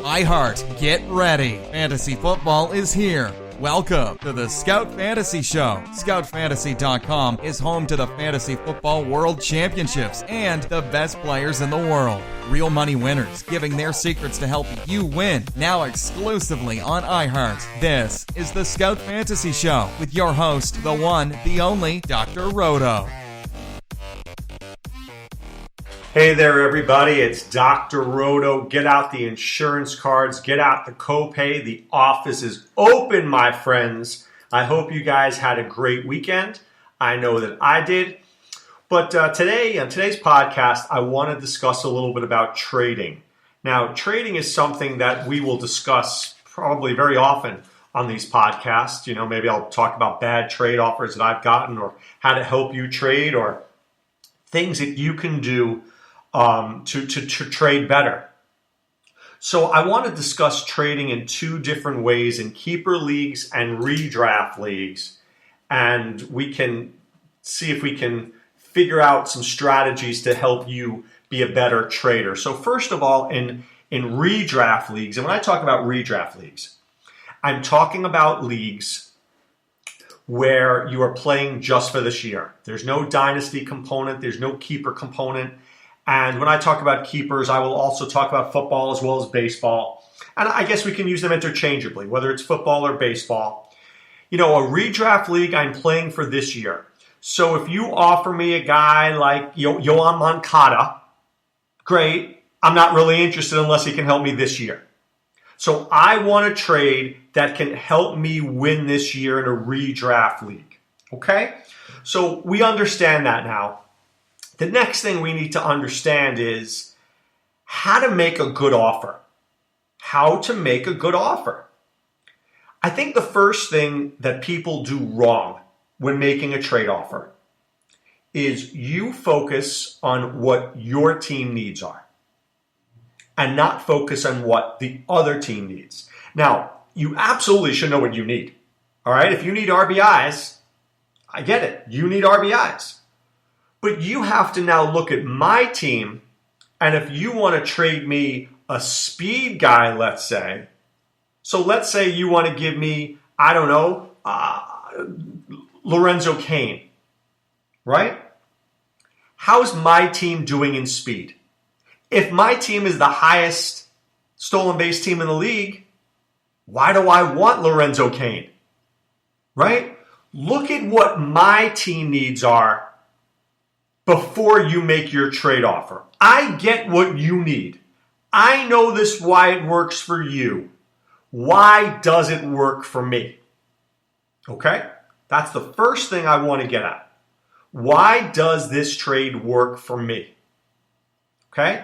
iHeart, get ready. Fantasy football is here. Welcome to the Scout Fantasy Show. ScoutFantasy.com is home to the Fantasy Football World Championships and the best players in the world. Real money winners giving their secrets to help you win. Now exclusively on iHeart. This is the Scout Fantasy Show with your host, the one, the only, Dr. Roto. Hey there, everybody. It's Dr. Roto. Get out the insurance cards. Get out the copay. The office is open, my friends. I hope you guys had a great weekend. I know that I did. But today, on today's podcast, I want to discuss a little bit about trading. Now, trading is something that we will discuss probably very often on these podcasts. You know, maybe I'll talk about bad trade offers that I've gotten or how to help you trade or things that you can do to trade better. So I want to discuss trading in two different ways, in keeper leagues and redraft leagues. And we can see if we can figure out some strategies to help you be a better trader. So first of all, in redraft leagues, and when I talk about redraft leagues, I'm talking about leagues where you are playing just for this year. There's no dynasty component. There's no keeper component. And when I talk about keepers, I will also talk about football as well as baseball. And I guess we can use them interchangeably, whether it's football or baseball. You know, a redraft league I'm playing for this year. So if you offer me a guy like Yohan Moncada, great. I'm not really interested unless he can help me this year. So I want a trade that can help me win this year in a redraft league. Okay? So we understand that now. The next thing we need to understand is how to make a good offer. How to make a good offer. I think the first thing that people do wrong when making a trade offer is you focus on what your team needs are and not focus on what the other team needs. Now, you absolutely should know what you need. All right? If you need RBIs, I get it. You need RBIs. But you have to now look at my team, and if you want to trade me a speed guy, let's say, so let's say you want to give me, I don't know, Lorenzo Cain, right? How's my team doing in speed? If my team is the highest stolen base team in the league, why do I want Lorenzo Cain, right? Look at what my team needs are before you make your trade offer. I get what you need. I know this why it works for you. Why does it work for me? Okay? That's the first thing I want to get at. Why does this trade work for me? Okay?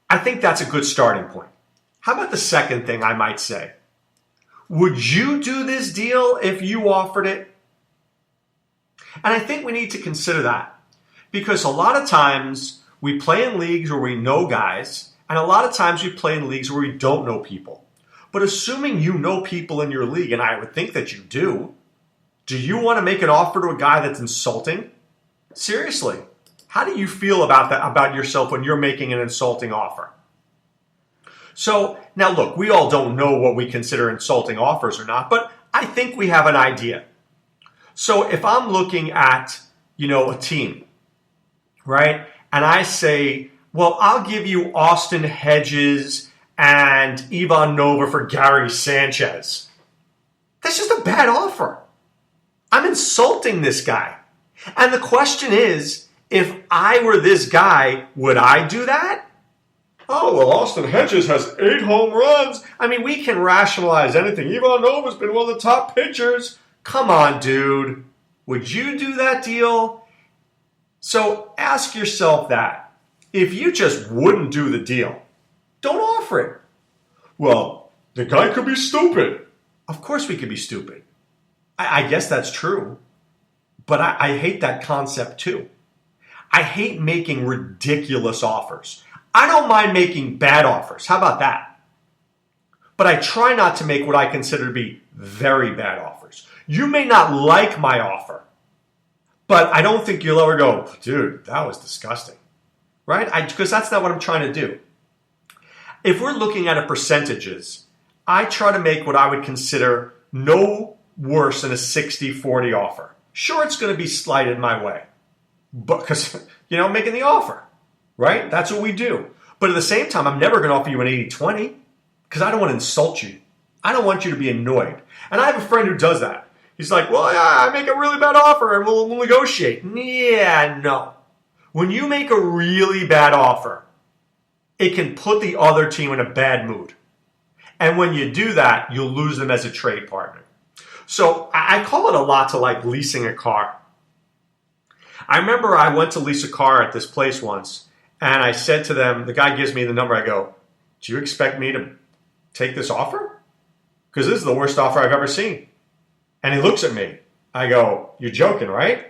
I think that's a good starting point. How about the second thing I might say? Would you do this deal if you offered it? And I think we need to consider that. Because a lot of times we play in leagues where we know guys, and a lot of times we play in leagues where we don't know people. But assuming you know people in your league, and I would think that you do you want to make an offer to a guy that's insulting? Seriously, how do you feel about that, about yourself when you're making an insulting offer? So now look, we all don't know what we consider insulting offers or not, but I think we have an idea. So if I'm looking at, a team, right? And I say, well, I'll give you Austin Hedges and Ivan Nova for Gary Sanchez. That's just a bad offer. I'm insulting this guy. And the question is, if I were this guy, would I do that? Oh, well, Austin Hedges has 8 home runs. I mean, we can rationalize anything. Ivan Nova's been one of the top pitchers. Come on, dude. Would you do that deal? So ask yourself that. If you just wouldn't do the deal, don't offer it. Well, the guy could be stupid. Of course we could be stupid. I guess that's true. But I hate that concept too. I hate making ridiculous offers. I don't mind making bad offers. How about that? But I try not to make what I consider to be very bad offers. You may not like my offer, but I don't think you'll ever go, dude, that was disgusting. Right? Because that's not what I'm trying to do. if we're looking at percentages, I try to make what I would consider no worse than a 60-40 offer. Sure, it's going to be slighted my way, but because, making the offer, right? That's what we do. But at the same time, I'm never going to offer you an 80-20 because I don't want to insult you. I don't want you to be annoyed. And I have a friend who does that. He's like, well, yeah, I make a really bad offer and we'll negotiate. Yeah, no. When you make a really bad offer, it can put the other team in a bad mood. And when you do that, you'll lose them as a trade partner. So I call it a lot to like leasing a car. I remember I went to lease a car at this place once, and I said to them, the guy gives me the number, I go, do you expect me to take this offer? Because this is the worst offer I've ever seen. And he looks at me. I go, you're joking, right?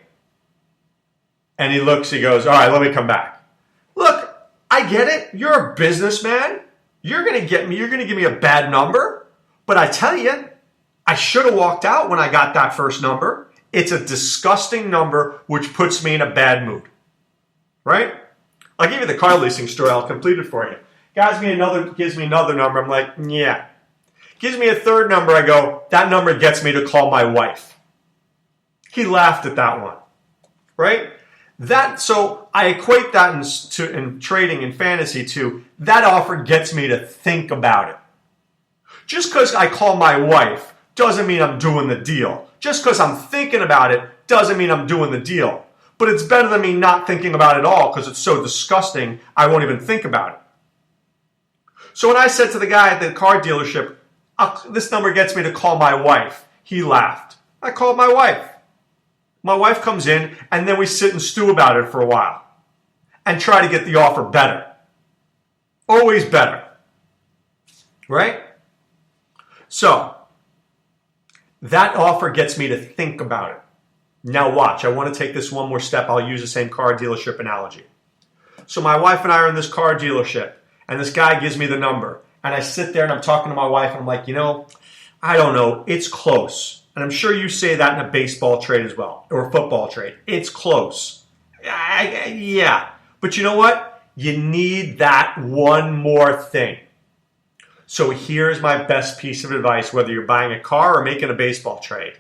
And he goes, all right, let me come back. Look, I get it. You're a businessman. You're going to give me a bad number. But I tell you, I should have walked out when I got that first number. It's a disgusting number, which puts me in a bad mood. Right? I'll give you the car leasing story. I'll complete it for you. Gives me another number. I'm like, yeah. Gives me a third number. I go, that number gets me to call my wife. He laughed at that one. Right? So I equate that in trading and fantasy to that offer gets me to think about it. Just because I call my wife doesn't mean I'm doing the deal. Just because I'm thinking about it doesn't mean I'm doing the deal. But it's better than me not thinking about it at all because it's so disgusting I won't even think about it. So when I said to the guy at the car dealership, this number gets me to call my wife, he laughed. I called my wife. My wife comes in, and then we sit and stew about it for a while and try to get the offer better. Always better. Right? So, that offer gets me to think about it. Now watch, I want to take this one more step. I'll use the same car dealership analogy. So my wife and I are in this car dealership, and this guy gives me the number. And I sit there and I'm talking to my wife, and I'm like, I don't know, it's close. And I'm sure you say that in a baseball trade as well, or a football trade. It's close. Yeah. But you know what? You need that one more thing. So here's my best piece of advice, whether you're buying a car or making a baseball trade.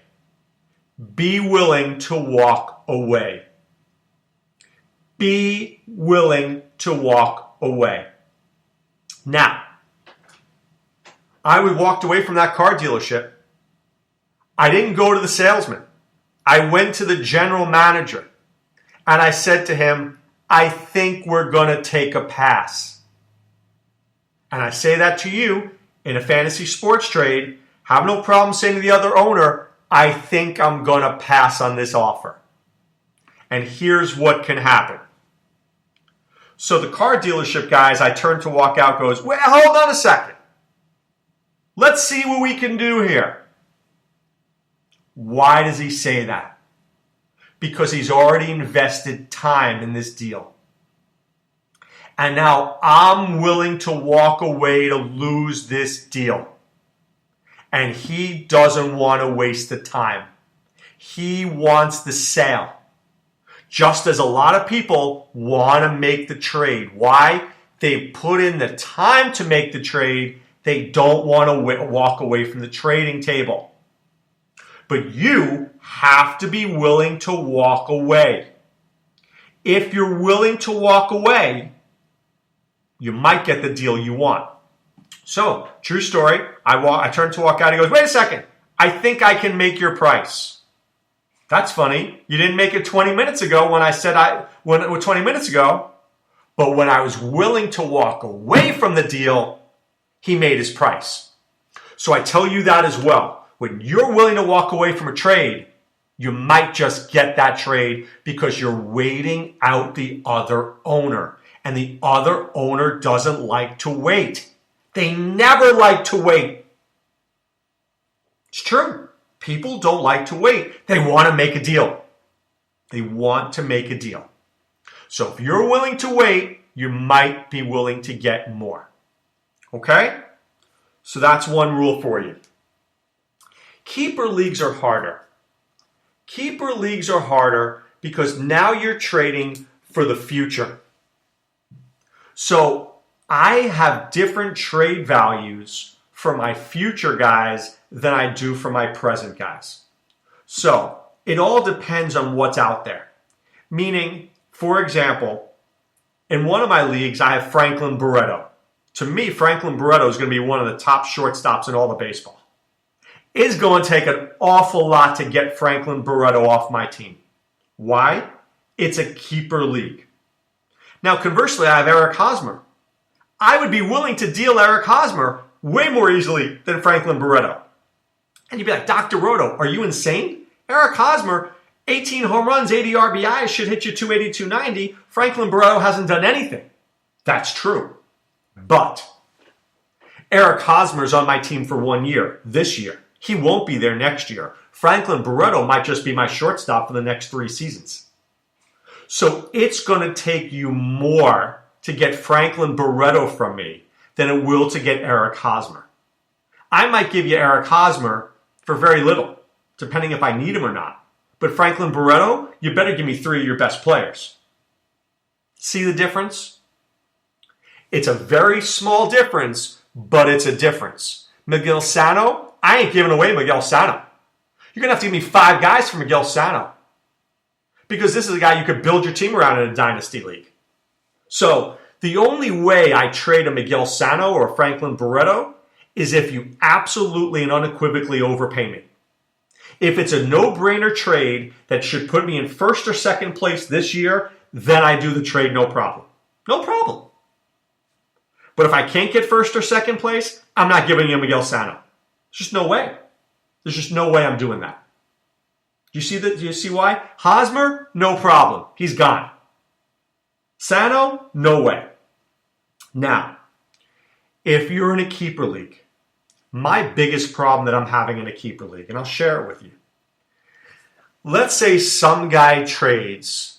Be willing to walk away. Be willing to walk away. Now, I walked away from that car dealership. I didn't go to the salesman. I went to the general manager and I said to him, I think we're going to take a pass. And I say that to you in a fantasy sports trade. Have no problem saying to the other owner, I think I'm going to pass on this offer. And here's what can happen. So the car dealership guy, as I turn to walk out, goes, well, hold on a second. Let's see what we can do here. Why does he say that? Because he's already invested time in this deal. And now I'm willing to walk away to lose this deal. And he doesn't want to waste the time. He wants the sale. Just as a lot of people want to make the trade. Why? They put in the time to make the trade. They don't want to walk away from the trading table. But you have to be willing to walk away. If you're willing to walk away, you might get the deal you want. So, true story. I turn to walk out. He goes, wait a second. I think I can make your price. That's funny. You didn't make it 20 minutes ago when I said 20 minutes ago. But when I was willing to walk away from the deal, he made his price. So I tell you that as well. When you're willing to walk away from a trade, you might just get that trade because you're waiting out the other owner. And the other owner doesn't like to wait. They never like to wait. It's true. People don't like to wait. They want to make a deal. They want to make a deal. So if you're willing to wait, you might be willing to get more. Okay? So that's one rule for you. Keeper leagues are harder. Keeper leagues are harder because now you're trading for the future. So I have different trade values for my future guys than I do for my present guys. So it all depends on what's out there. Meaning, for example, in one of my leagues, I have Franklin Barreto. To me, Franklin Barreto is going to be one of the top shortstops in all of baseball. It's going to take an awful lot to get Franklin Barreto off my team. Why? It's a keeper league. Now, conversely, I have Eric Hosmer. I would be willing to deal Eric Hosmer way more easily than Franklin Barreto. And you'd be like, Dr. Roto, are you insane? Eric Hosmer, 18 home runs, 80 RBIs, should hit you 280, 290. Franklin Barreto hasn't done anything. That's true. But Eric Hosmer's on my team for 1 year, this year. He won't be there next year. Franklin Barreto might just be my shortstop for the next 3 seasons. So it's going to take you more to get Franklin Barreto from me than it will to get Eric Hosmer. I might give you Eric Hosmer for very little, depending if I need him or not. But Franklin Barreto, you better give me 3 of your best players. See the difference? It's a very small difference, but it's a difference. Miguel Sano, I ain't giving away Miguel Sano. You're going to have to give me 5 guys for Miguel Sano. Because this is a guy you could build your team around in a dynasty league. So the only way I trade a Miguel Sano or a Franklin Barreto is if you absolutely and unequivocally overpay me. If it's a no-brainer trade that should put me in first or second place this year, then I do the trade, no problem. No problem. But if I can't get first or second place, I'm not giving you Miguel Sano. There's just no way. There's just no way I'm doing that. Do you see why? Hosmer, no problem. He's gone. Sano, no way. Now, if you're in a keeper league, my biggest problem that I'm having in a keeper league, and I'll share it with you. Let's say some guy trades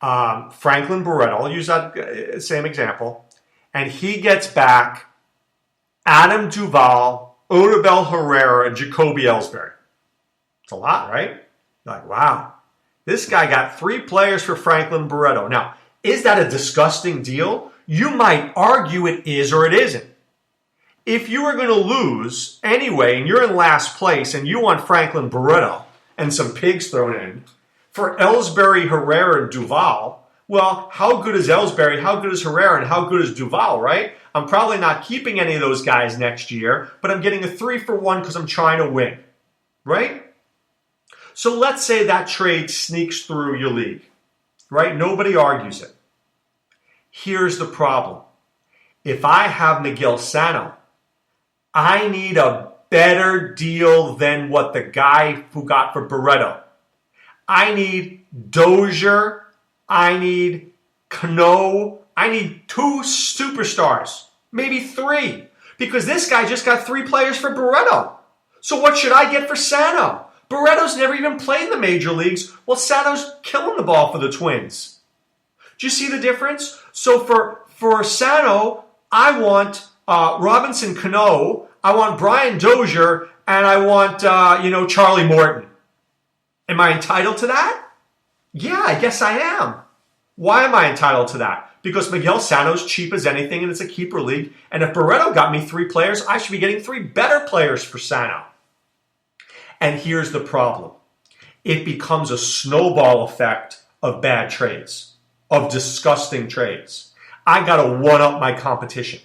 Franklin Barreto. I'll use that same example. And he gets back Adam Duvall, Odubel Herrera, and Jacoby Ellsbury. It's a lot, right? You're like, wow. This guy got 3 players for Franklin Barreto. Now, is that a disgusting deal? You might argue it is or it isn't. If you are going to lose anyway and you're in last place and you want Franklin Barreto and some pigs thrown in for Ellsbury, Herrera, and Duvall, well, how good is Ellsbury, how good is Herrera, and how good is Duvall, right? I'm probably not keeping any of those guys next year, but I'm getting a 3-for-1 because I'm trying to win, right? So let's say that trade sneaks through your league, right? Nobody argues it. Here's the problem. If I have Miguel Sano, I need a better deal than what the guy who got for Barreto. I need Dozier. I need Cano. I need 2 superstars, maybe 3, because this guy just got 3 players for Barreto. So what should I get for Sano? Barreto's never even played in the major leagues. Well, Sano's killing the ball for the Twins. Do you see the difference? So for Sano, I want Robinson Cano, I want Brian Dozier, and I want Charlie Morton. Am I entitled to that? Yeah, I guess I am. Why am I entitled to that? Because Miguel Sano's cheap as anything and it's a keeper league. And if Barreto got me 3 players, I should be getting 3 better players for Sano. And here's the problem. It becomes a snowball effect of bad trades, of disgusting trades. I got to one-up my competition.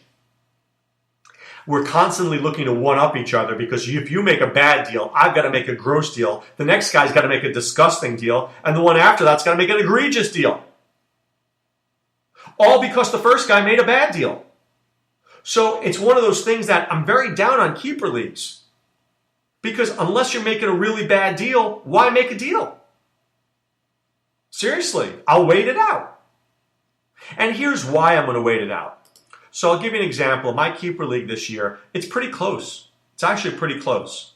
We're constantly looking to one-up each other because if you make a bad deal, I've got to make a gross deal. The next guy's got to make a disgusting deal. And the one after that's got to make an egregious deal. All because the first guy made a bad deal. So it's one of those things that I'm very down on keeper leagues. Because unless you're making a really bad deal, why make a deal? Seriously, I'll wait it out. And here's why I'm going to wait it out. So I'll give you an example. My keeper league this year, it's pretty close. It's actually pretty close.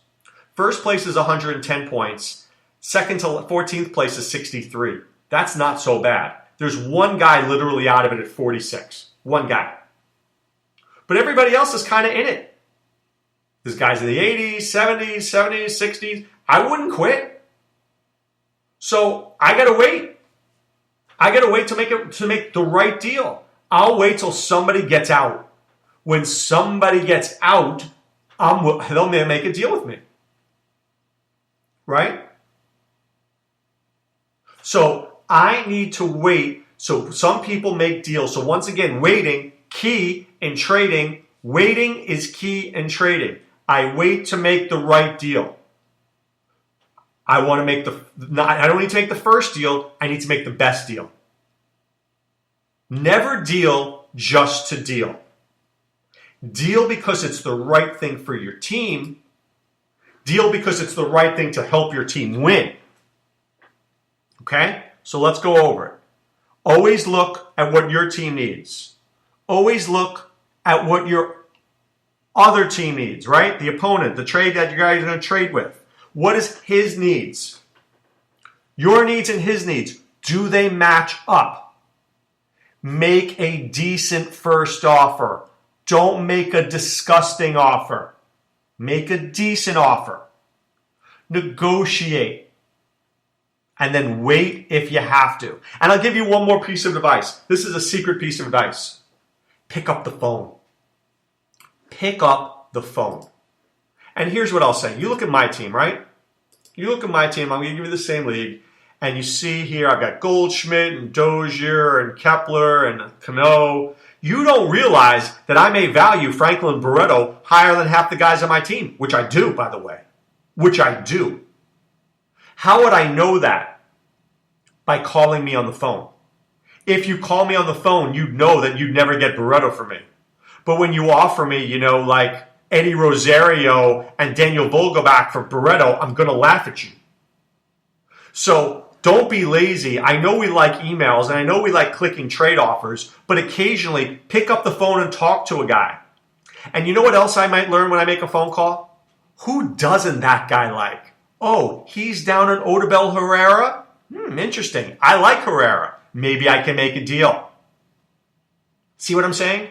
First place is 110 points. Second to 14th place is 63. That's not so bad. There's one guy literally out of it at 46. One guy. But everybody else is kind of in it. There's guys in the 80s, 70s, 70s, 60s. I wouldn't quit. So I got to wait. I got to wait to make the right deal. I'll wait till somebody gets out. When somebody gets out, they'll make a deal with me. Right? So I need to wait. So some people make deals. So once again, waiting, key in trading. Waiting is key in trading. I wait to make the right deal. I don't need to make the first deal. I need to make the best deal. Never deal just to deal. Deal because it's the right thing for your team. Deal because it's the right thing to help your team win. Okay? So let's go over it. Always look at what your team needs. Always look at what your other team needs, right? The opponent, the trade that you guys are going to trade with. What is his needs? Your needs and his needs. Do they match up? Make a decent first offer. Don't make a disgusting offer. Make a decent offer. Negotiate. And then wait if you have to. And I'll give you one more piece of advice. This is a secret piece of advice. Pick up the phone. Pick up the phone. And here's what I'll say. You look at my team, right? You look at my team. I'm going to give you the same league. And you see here, I've got Goldschmidt and Dozier and Kepler and Cano. You don't realize that I may value Franklin Barreto higher than half the guys on my team, which I do, by the way. Which I do. How would I know that? By calling me on the phone. If you call me on the phone, you'd know that you'd never get Barreto from me. But when you offer me, like Eddie Rosario and Daniel Vogelbach for Barreto, I'm going to laugh at you. So don't be lazy. I know we like emails and I know we like clicking trade offers, but occasionally pick up the phone and talk to a guy. And you know what else I might learn when I make a phone call? Who doesn't that guy like? Oh, he's down in Odubel Herrera? Interesting. I like Herrera. Maybe I can make a deal. See what I'm saying?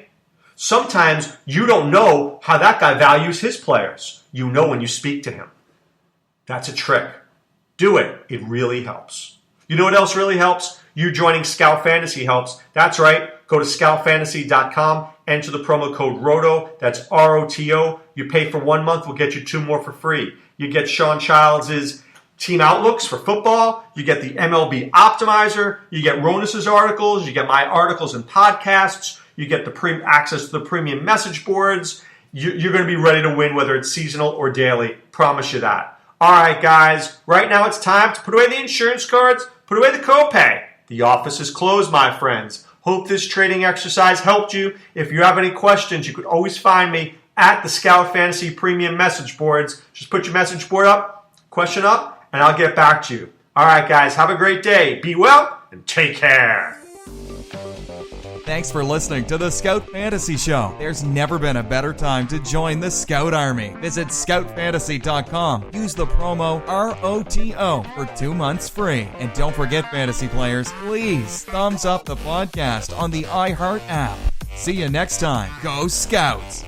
Sometimes you don't know how that guy values his players. You know when you speak to him. That's a trick. Do it. It really helps. You know what else really helps? You joining Scout Fantasy helps. That's right. Go to scoutfantasy.com. Enter the promo code ROTO. That's ROTO. You pay for 1 month. We'll get you 2 more for free. You get Sean Childs' team outlooks for football. You get the MLB Optimizer. You get Ronus's articles. You get my articles and podcasts. You get the access to the premium message boards. You're going to be ready to win, whether it's seasonal or daily. Promise you that. All right, guys. Right now it's time to put away the insurance cards. Put away the copay. The office is closed, my friends. Hope this trading exercise helped you. If you have any questions, you could always find me at the Scout Fantasy Premium Message Boards. Just put your message board up, question up, and I'll get back to you. All right, guys. Have a great day. Be well and take care. Thanks for listening to the Scout Fantasy Show. There's never been a better time to join the Scout Army. Visit scoutfantasy.com. Use the promo ROTO for 2 months free. And don't forget, fantasy players, please thumbs up the podcast on the iHeart app. See you next time. Go Scouts!